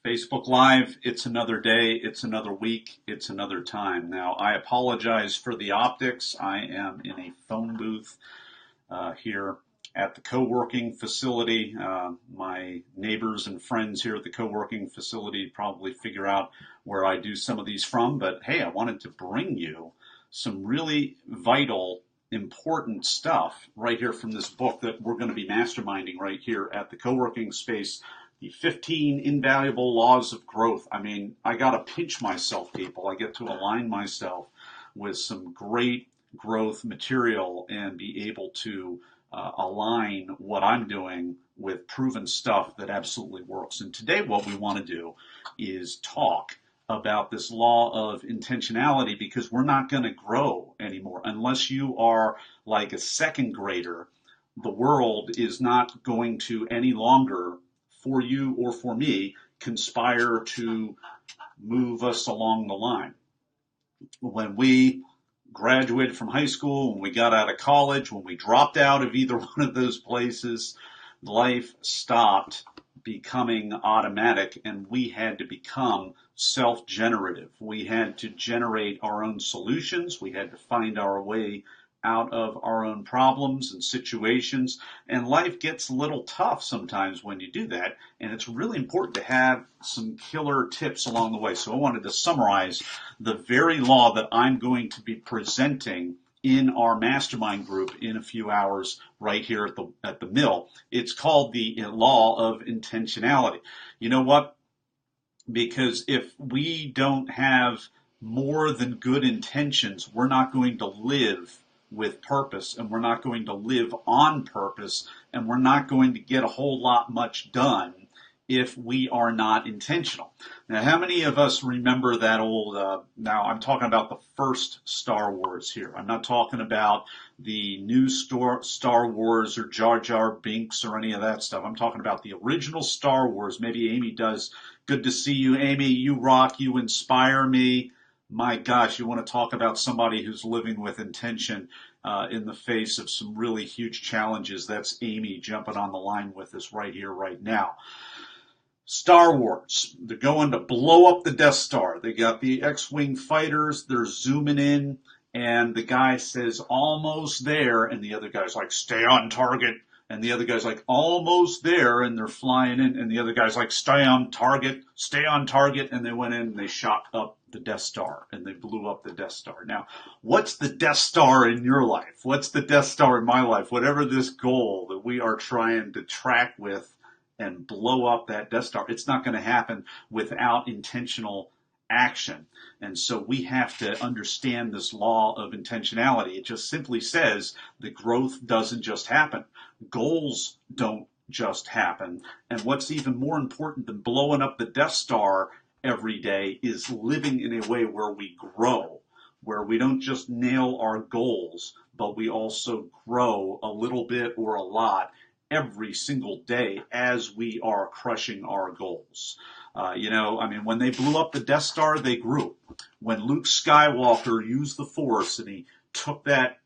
Facebook Live, it's another day, it's another week, it's another time. Now, I apologize for the optics. I am in a phone booth here at the co-working facility. My neighbors and friends here at the co-working facility probably figure out where I do some of these from, but hey, I wanted to bring you some really vital, important stuff right here from this book that we're going to be masterminding right here at the co-working space. The 15 Invaluable Laws of Growth. I mean, I got to pinch myself, people. I get to align myself with some great growth material and be able to align what I'm doing with proven stuff that absolutely works. And today, what we want to do is talk about this law of intentionality, because we're not going to grow anymore unless you are like a second grader. The world is not going to any longer, for you or for me, conspire to move us along the line. When we graduated from high school, when we got out of college, when we dropped out of either one of those places, life stopped becoming automatic and we had to become self-generative. We had to generate our own solutions. We had to find our way out of our own problems and situations. And life gets a little tough sometimes when you do that. And it's really important to have some killer tips along the way. So I wanted to summarize the very law that I'm going to be presenting in our mastermind group in a few hours right here at the mill. It's called the law of intentionality. You know what? Because if we don't have more than good intentions, we're not going to live with purpose, and we're not going to live on purpose, and we're not going to get a whole lot much done if we are not intentional. Now, how many of us remember that old, now I'm talking about the first Star Wars here. I'm not talking about the new Star Wars or Jar Jar Binks or any of that stuff. I'm talking about the original Star Wars. Maybe Amy does. Good to see you, Amy. You rock. You inspire me. My gosh, you want to talk about somebody who's living with intention in the face of some really huge challenges. That's Amy jumping on the line with us right here, right now. Star Wars, they're going to blow up the Death Star. They got the X-Wing fighters, they're zooming in, and the guy says, almost there, and the other guy's like, stay on target. And the other guy's like, almost there, and they're flying in, and the other guy's like, stay on target, and they went in and they shot up the Death Star, and they blew up the Death Star. Now, what's the Death Star in your life? What's the Death Star in my life? Whatever this goal that we are trying to track with and blow up that Death Star, it's not going to happen without intentional action. And so we have to understand this law of intentionality. It just simply says the growth doesn't just happen. Goals don't just happen. And what's even more important than blowing up the Death Star every day is living in a way where we grow, where we don't just nail our goals, but we also grow a little bit or a lot every single day as we are crushing our goals. When they blew up the Death Star, they grew. When Luke Skywalker used the Force and he took that,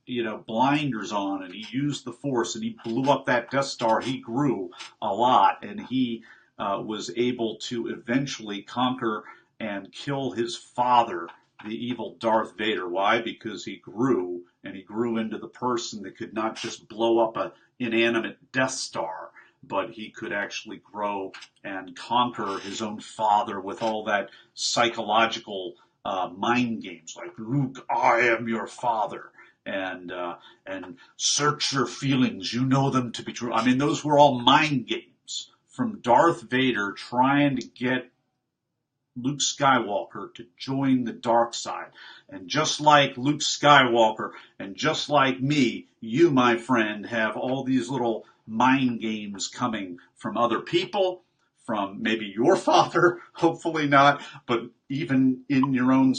blinders on and he used the Force and he blew up that Death Star, he grew a lot, and he was able to eventually conquer and kill his father, the evil Darth Vader. Why? Because he grew, and he grew into the person that could not just blow up an inanimate Death Star, but he could actually grow and conquer his own father with all that psychological mind games, like, Luke, I am your father, and search your feelings, you know them to be true. I mean, those were all mind games from Darth Vader trying to get Luke Skywalker to join the dark side. And just like Luke Skywalker, and just like me, you, my friend, have all these little mind games coming from other people, from maybe your father, hopefully not, but even in your own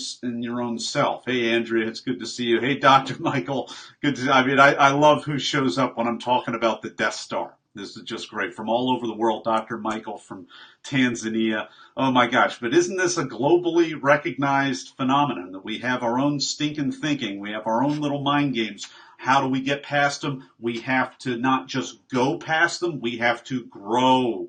self. Hey, Andrea, it's good to see you. Hey, Dr. Michael, I love who shows up when I'm talking about the Death Star. This is just great. From all over the world, Dr. Michael from Tanzania. Oh my gosh, but isn't this a globally recognized phenomenon that we have our own stinking thinking, we have our own little mind games? How do we get past them? We have to not just go past them, we have to grow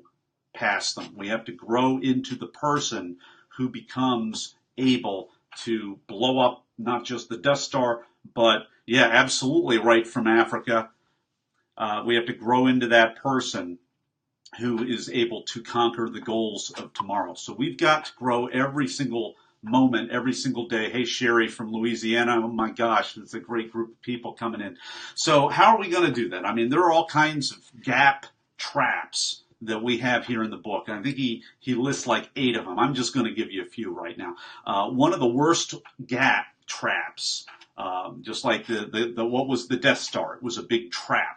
past them. We have to grow into the person who becomes able to blow up not just the Death Star, but yeah, absolutely right from Africa. We have to grow into that person who is able to conquer the goals of tomorrow. So we've got to grow every single moment, every single day. Hey, Sherry from Louisiana. Oh my gosh, it's a great group of people coming in. So how are we going to do that? I mean, there are all kinds of gap traps that we have here in the book. And I think he lists like 8 of them. I'm just going to give you a few right now. One of the worst gap traps, just like the what was the Death Star? It was a big trap.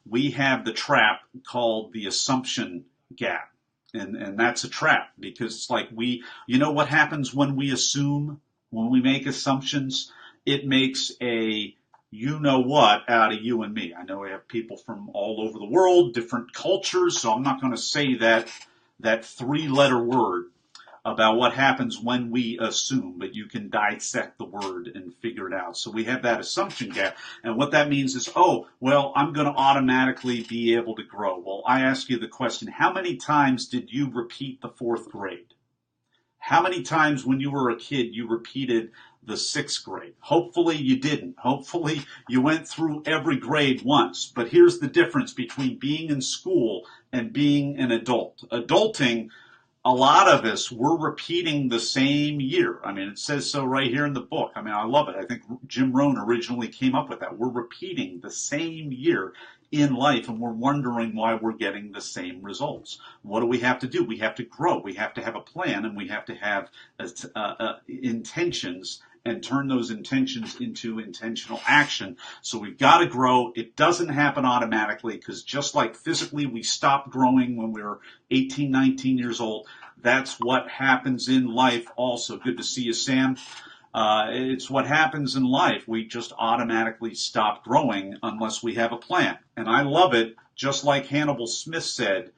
We have the trap called the assumption gap. And that's a trap because it's like you know what happens when we assume, when we make assumptions? It makes a you know what out of you and me. I know we have people from all over the world, different cultures, so I'm not going to say that 3-letter word about what happens when we assume, but you can dissect the word and figure it out. So we have that assumption gap. And what that means is, oh, well, I'm going to automatically be able to grow. Well, I ask you the question, how many times did you repeat the 4th grade? How many times when you were a kid you repeated the 6th grade? Hopefully you didn't. Hopefully you went through every grade once. But here's the difference between being in school and being an adult. Adulting, a lot of us, we're repeating the same year. I mean, it says so right here in the book. I mean, I love it. I think Jim Rohn originally came up with that. We're repeating the same year in life, and we're wondering why we're getting the same results. What do we have to do? We have to grow. We have to have a plan, and we have to have intentions and turn those intentions into intentional action. So we've got to grow. It doesn't happen automatically because just like physically we stop growing when we're 18, 19 years old, that's what happens in life also. Good to see you, Sam. It's what happens in life. We just automatically stop growing unless we have a plan. And I love it, just like Hannibal Smith said,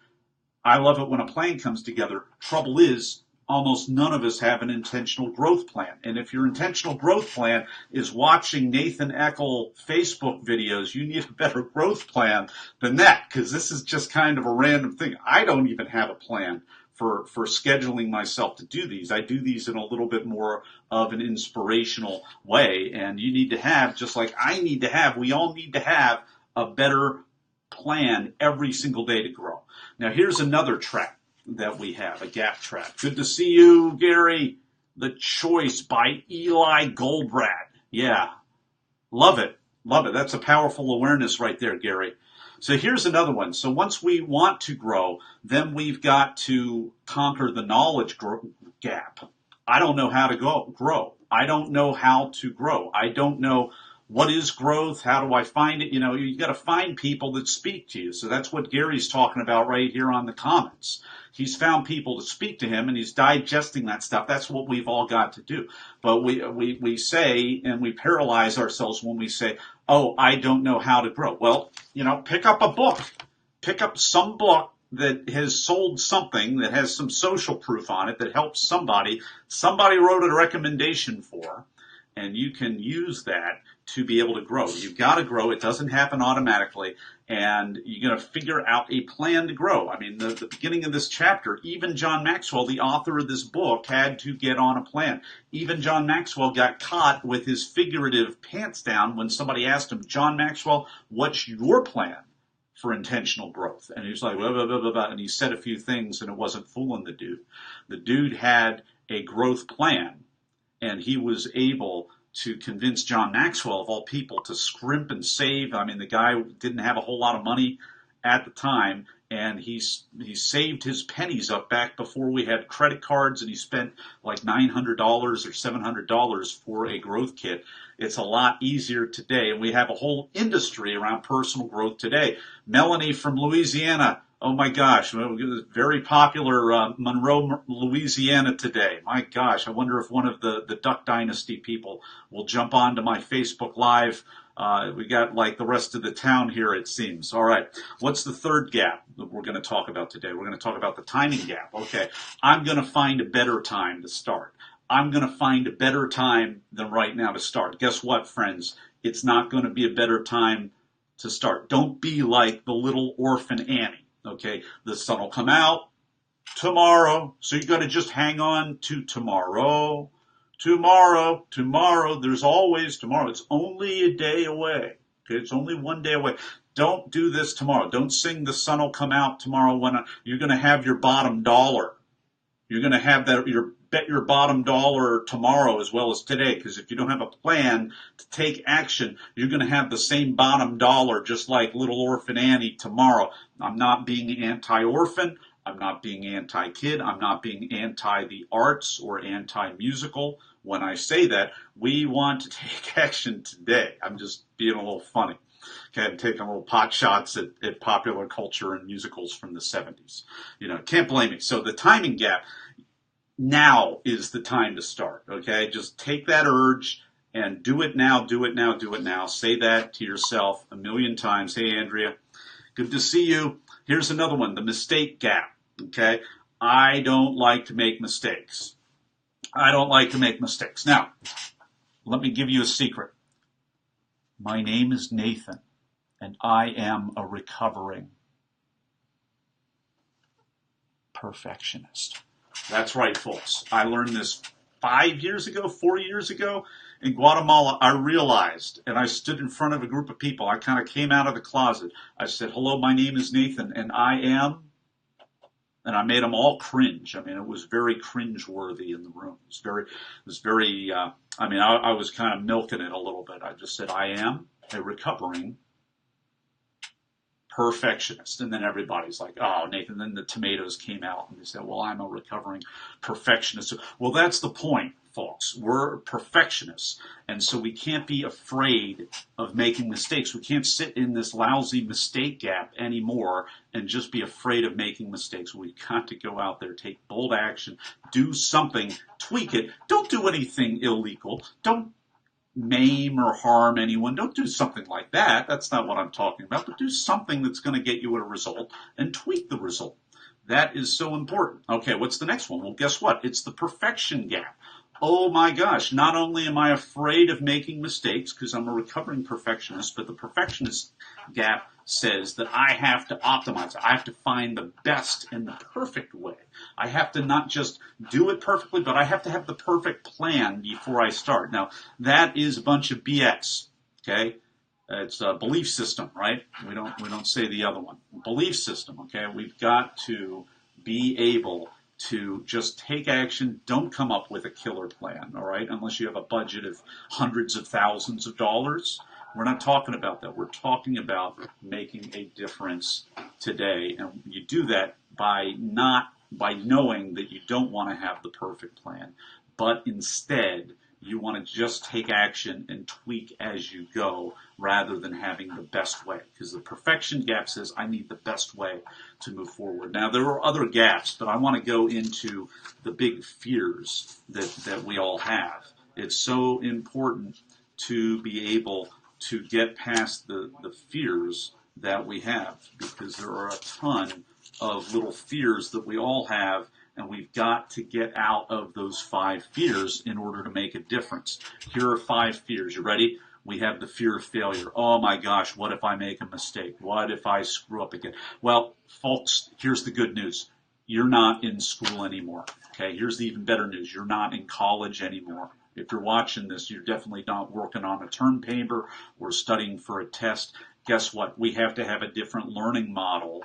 I love it when a plan comes together. Trouble is, almost none of us have an intentional growth plan. And if your intentional growth plan is watching Nathan Eckel Facebook videos, you need a better growth plan than that, because this is just kind of a random thing. I don't even have a plan for scheduling myself to do these. I do these in a little bit more of an inspirational way. And you need to have, just like I need to have, we all need to have a better plan every single day to grow. Now, here's another trap that we have, a gap trap. Good to see you, Gary. The Choice by Eli Goldratt. Yeah, love it. Love it. That's a powerful awareness right there, Gary. So here's another one. So once we want to grow, then we've got to conquer the knowledge gap. I don't know how to grow. I don't know how to grow. I don't know what is growth. How do I find it? You know, you got to find people that speak to you. So that's what Gary's talking about right here on the comments. He's found people to speak to him, and he's digesting that stuff. That's what we've all got to do. But we say, and we paralyze ourselves when we say, oh, I don't know how to grow. Well, you know, pick up a book. Pick up some book that has sold something, that has some social proof on it, that helps somebody. Somebody wrote a recommendation for, and you can use that to be able to grow. You've got to grow. It doesn't happen automatically. And you're going to figure out a plan to grow. I mean, the beginning of this chapter, even John Maxwell, the author of this book, had to get on a plan. Even John Maxwell got caught with his figurative pants down when somebody asked him, John Maxwell, what's your plan for intentional growth? And he was like, blah, blah, blah, blah, blah. And he said a few things, and it wasn't fooling the dude. The dude had a growth plan, and he was able to convince John Maxwell, of all people, to scrimp and save. I mean, the guy didn't have a whole lot of money at the time, and he saved his pennies up back before we had credit cards, and he spent like $900 or $700 for a growth kit. It's a lot easier today, and we have a whole industry around personal growth today. Melanie from Louisiana, oh my gosh, very popular Monroe, Louisiana today. My gosh, I wonder if one of the Duck Dynasty people will jump onto my Facebook Live. We got like the rest of the town here, it seems. All right, what's the third gap that we're going to talk about today? We're going to talk about the timing gap. Okay, I'm going to find a better time to start. I'm going to find a better time than right now to start. Guess what, friends? It's not going to be a better time to start. Don't be like the little orphan Annie. Okay, the sun will come out, tomorrow. So you got to just hang on to tomorrow, tomorrow, tomorrow. There's always tomorrow. It's only a day away. Okay, it's only one day away. Don't do this tomorrow. Don't sing the sun will come out tomorrow when you're going to have your bottom dollar. You're going to have that bet your bottom dollar tomorrow as well as today, because if you don't have a plan to take action, you're going to have the same bottom dollar just like little orphan Annie tomorrow. I'm not being anti-orphan. I'm not being anti-kid. I'm not being anti the arts or anti-musical. When I say that, we want to take action today. I'm just being a little funny. Okay, I'm taking little pot shots at popular culture and musicals from the 70s. Can't blame me. So the timing gap, now is the time to start. Okay, just take that urge and do it now, do it now, do it now. Say that to yourself a million times. Hey, Andrea, good to see you. Here's another one, the mistake gap. Okay, I don't like to make mistakes. I don't like to make mistakes. Now, let me give you a secret. My name is Nathan, and I am a recovering perfectionist. That's right, folks. I learned this 4 years ago in Guatemala. I realized, and I stood in front of a group of people. I kind of came out of the closet. I said, hello, my name is Nathan, and I am, and I made them all cringe. I mean, it was very cringe-worthy in the room. I was kind of milking it a little bit. I just said, I am a recovering perfectionist. And then everybody's like, oh, Nathan, then the tomatoes came out and they said, well, I'm a recovering perfectionist. Well, that's the point, folks. We're perfectionists. And so we can't be afraid of making mistakes. We can't sit in this lousy mistake gap anymore and just be afraid of making mistakes. We've got to go out there, take bold action, do something, tweak it. Don't do anything illegal. Don't maim or harm anyone. Don't do something like that. That's not what I'm talking about. But do something that's going to get you a result and tweak the result. That is so important. Okay, what's the next one? Well, guess what? It's the perfection gap. Oh my gosh, not only am I afraid of making mistakes because I'm a recovering perfectionist, but the perfectionist gap says that I have to optimize. I have to find the best and the perfect way. I have to not just do it perfectly, but I have to have the perfect plan before I start. Now, that is a bunch of BS, okay? It's a belief system, right? We don't say the other one. Belief system, okay? We've got to be able to just take action. Don't come up with a killer plan, all right? Unless you have a budget of hundreds of thousands of dollars. We're not talking about that. We're talking about making a difference today. And you do that by knowing that you don't want to have the perfect plan, but instead you want to just take action and tweak as you go rather than having the best way. Because the perfection gap says, I need the best way to move forward. Now, there are other gaps, but I want to go into the big fears that we all have. It's so important to be able to get past the fears that we have, because there are a ton of little fears that we all have, and we've got to get out of those 5 fears in order to make a difference. Here are 5 fears. You ready? We have the fear of failure. Oh my gosh, what if I make a mistake? What if I screw up again? Well, folks, here's the good news. You're not in school anymore. Okay, here's the even better news. You're not in college anymore. If you're watching this, you're definitely not working on a term paper or studying for a test. Guess what? We have to have a different learning model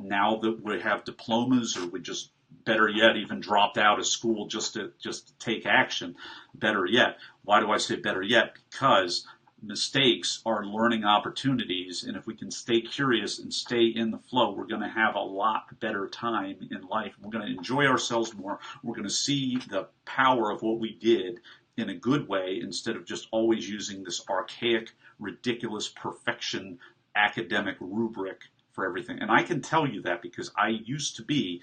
now that we have diplomas, or we just, better yet, even dropped out of school just to take action. Better yet. Why do I say better yet? Because mistakes are learning opportunities, and if we can stay curious and stay in the flow, we're going to have a lot better time in life. We're going to enjoy ourselves more. We're going to see the power of what we did in a good way, instead of just always using this archaic, ridiculous perfection academic rubric for everything. And I can tell you that because I used to be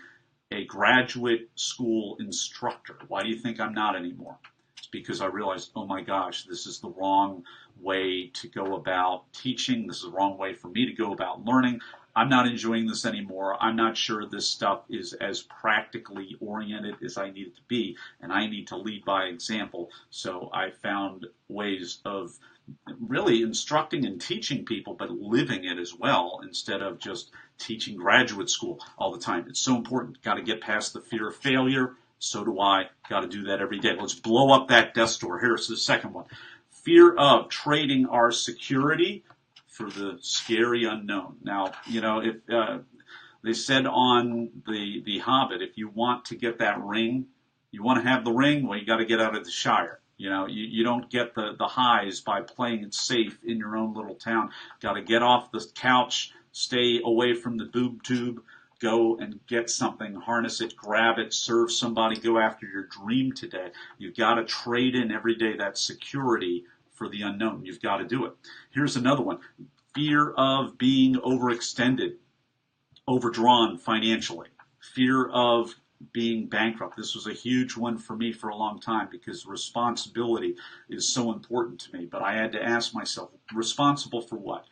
a graduate school instructor. Why do you think I'm not anymore? It's because I realized, oh my gosh, this is the wrong way to go about teaching. This is the wrong way for me to go about learning. I'm not enjoying this anymore. I'm not sure this stuff is as practically oriented as I need it to be, and I need to lead by example. So I found ways of really instructing and teaching people, but living it as well, instead of just teaching graduate school all the time. It's so important. Got to get past the fear of failure. So do I. Got to do that every day. Let's blow up that desk door. Here's the second one. Fear of trading our security for the scary unknown. Now, if they said on the Hobbit, if you want to get that ring, you want to have the ring, well, you got to get out of the Shire. You don't get the highs by playing it safe in your own little town. Got to get off the couch, stay away from the boob tube, go and get something, harness it, grab it, serve somebody, go after your dream today. You've got to trade in every day that security for the unknown. You've got to do it. Here's another one. Fear of being overextended, overdrawn financially. Fear of being bankrupt. This was a huge one for me for a long time because responsibility is so important to me. But I had to ask myself, responsible for what?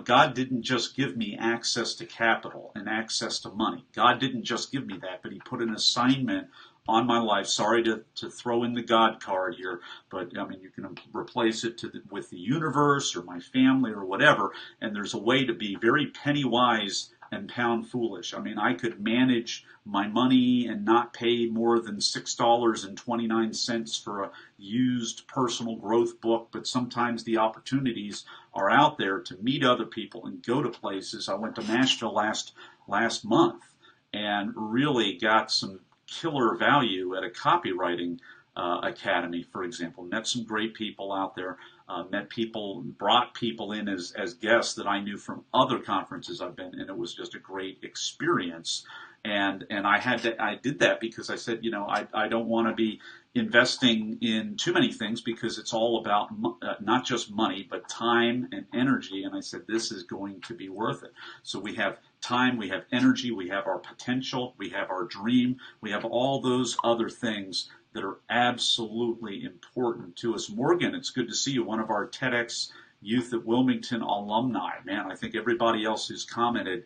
God didn't just give me access to capital and access to money. God didn't just give me that, but he put an assignment on my life. Sorry to throw in the God card here, but you can replace it with the universe or my family or whatever. And there's a way to be very penny wise and pound foolish. I could manage my money and not pay more than $6.29 for a used personal growth book, but sometimes the opportunities are out there to meet other people and go to places. I went to Nashville last month and really got some killer value at a copywriting academy, for example. Met some great people out there. Brought people in as guests that I knew from other conferences I've been, and it was just a great experience. And I did that because I said, I don't want to be investing in too many things because it's all about not just money, but time and energy. And I said, this is going to be worth it. So we have time, we have energy, we have our potential, we have our dream, we have all those other things that are absolutely important to us. Morgan, it's good to see you, one of our TEDx Youth at Wilmington alumni. Man, I think everybody else who's commented,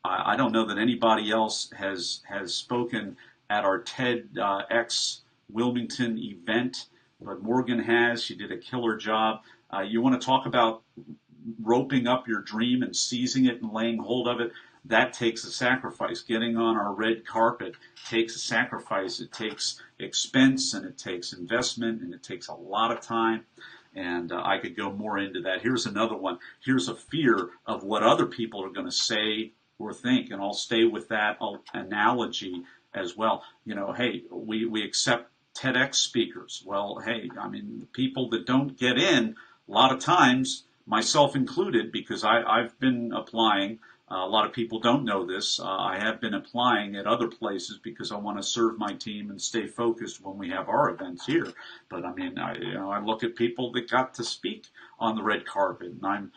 I don't know that anybody else has spoken at our TEDx Wilmington event, but Morgan has. She did a killer job. You want to talk about roping up your dream and seizing it and laying hold of it? That takes a sacrifice. Getting on our red carpet takes a sacrifice. It takes expense and it takes investment and it takes a lot of time. And I could go more into that. Here's another one. Here's a fear of what other people are going to say or think. And I'll stay with that analogy as well. Hey, we accept TEDx speakers. Well, hey, people that don't get in, a lot of times, myself included, because I've been applying. A lot of people don't know this. I have been applying at other places because I want to serve my team and stay focused when we have our events here. But I look at people that got to speak on the red carpet, and I'm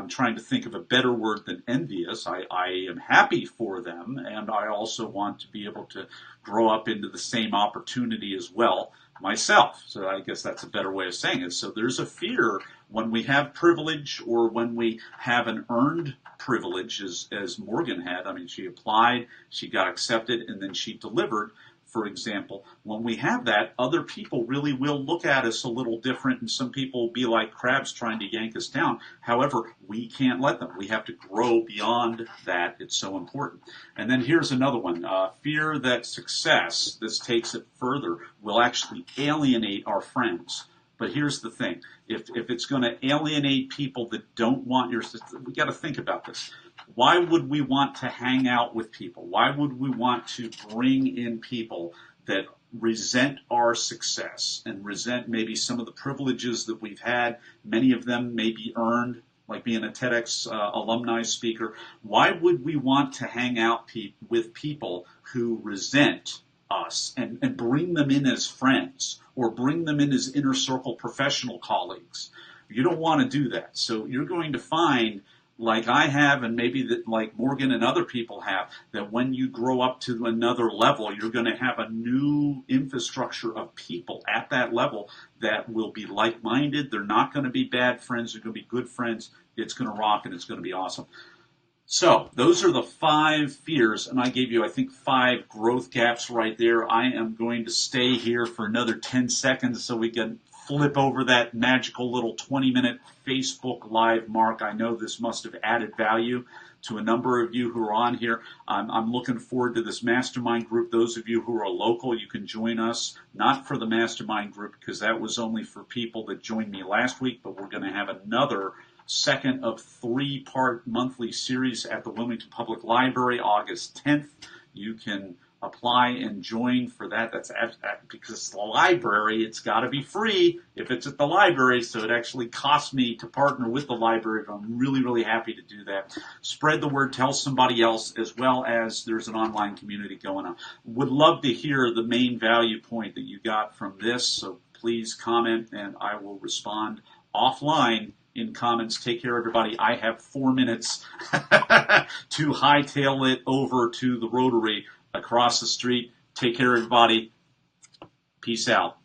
trying to think of a better word than envious. I am happy for them, and I also want to be able to grow up into the same opportunity as well myself. So I guess that's a better way of saying it. So there's a fear when we have privilege or when we have an earned privilege, as Morgan had. She applied, she got accepted, and then she delivered. For example, when we have that, other people really will look at us a little different, and some people will be like crabs trying to yank us down. However, we can't let them. We have to grow beyond that. It's so important. And then here's another one. Fear that success, this takes it further, will actually alienate our friends. But here's the thing. If it's going to alienate people that don't want your success, we got to think about this. Why would we want to hang out with people? Why would we want to bring in people that resent our success and resent maybe some of the privileges that we've had? Many of them may be earned, like being a TEDx alumni speaker. Why would we want to hang out with people who resent us and bring them in as friends or bring them in as inner circle professional colleagues? You don't want to do that. So you're going to find, like I have, and maybe that like Morgan and other people have, that when you grow up to another level, you're going to have a new infrastructure of people at that level that will be like-minded. They're not going to be bad friends. They're going to be good friends. It's going to rock, and it's going to be awesome. So those are the 5 fears, and I gave you, I think, 5 growth gaps right there. I am going to stay here for another 10 seconds so we can flip over that magical little 20-minute Facebook Live mark. I know this must have added value to a number of you who are on here. I'm looking forward to this mastermind group. Those of you who are local, you can join us, not for the mastermind group because that was only for people that joined me last week, but we're going to have another second of 3-part monthly series at the Wilmington Public Library, August 10th. You can apply and join for that. That's because it's the library. It's got to be free if it's at the library, so it actually costs me to partner with the library, but I'm really, really happy to do that. Spread the word, tell somebody else, as well as there's an online community going on. Would love to hear the main value point that you got from this, so please comment and I will respond offline in comments. Take care, everybody. I have 4 minutes to hightail it over to the Rotary across the street. Take care, everybody. Peace out.